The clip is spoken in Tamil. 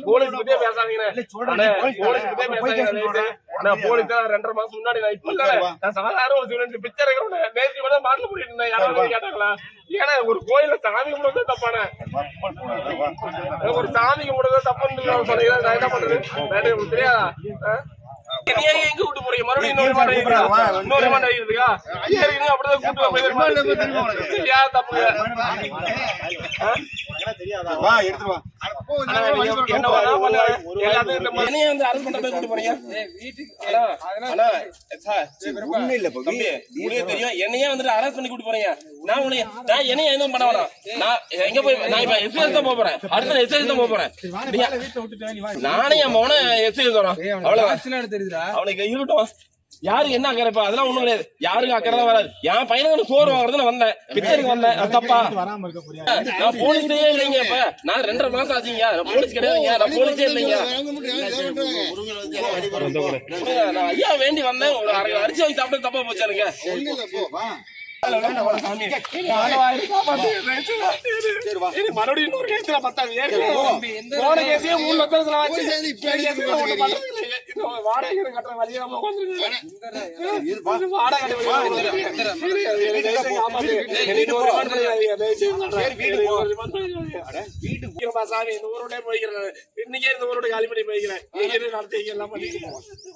போலீஸ் பத்தியே பேசாதீங்க. போலீஸ் 2.5 மாசம் முன்னாடி நான் இப்ப நான் சாதாரண ஒரு பிச்சை நேற்று கூட மாட்டல போயிட்டு இருந்தேன். யாராவது கேட்டாங்களா? ஏன்னா ஒரு கோயில சாமி கும்பிடுறது தப்பான ஒரு சாமி கும்பிடுறது தப்புன்னு சொன்னீங்க. நான் என்ன பண்றது தெரியாதா? எங்க கூட்டு போறீங்க? மறுபடியும் இன்னொரு மாட்டை இருக்குதுக்கா அப்படிதான் கூட்டு தப்பு என்னையே வந்துட்டு அரஸ்ட் பண்ணி கூட்டு போறீங்க. நான் என்னைய எதுவும் பண்ண வேணாம். நான் எங்க போய் நான் இப்ப எஸ்ஐஎஸ் தான் போறேன். அடுத்த எஸ்ஐஎஸ் தான் போறேன். நானே என் மகனை எஸ்ஐஎஸ் வரோம். அவ்வளவுதான். அவனுக்கு இருக்கட்டும். யாருக்கு என்ன அக்கறை? அதெல்லாம் ஒண்ணும் கிடையாது. யாருக்கு அக்கறை தான் வராது. என் பையனுக்கு சோறு வாங்குறதுன்னு வந்தேன். பிச்சருக்கு வந்தேன். அது தப்பா? நான் போலீஸே இல்லைங்க. இப்ப நான் 2.5 மாசம் ஆச்சுங்க. போலீஸ் கிடையாதுங்க. நான் போலீஸே இல்லைங்க. நான் ஐயா வேண்டி வந்தேன். ஒரு அரிசி வாங்கி சாப்பிட்டு தப்பா போச்சு எனக்கு. மறுபடியும் இன்னொரு கேஸ்ல 10,000 போன கேஸே 3 லட்சத்துல வாடகை கட்டுற வழியாம சாமி இந்த ஊரோட போய்க்கிறேன். இன்னைக்கே இந்த ஊரோட காலி பண்ணி போய்க்கிறேன். நடத்தி எல்லாம் பண்ணிட்டு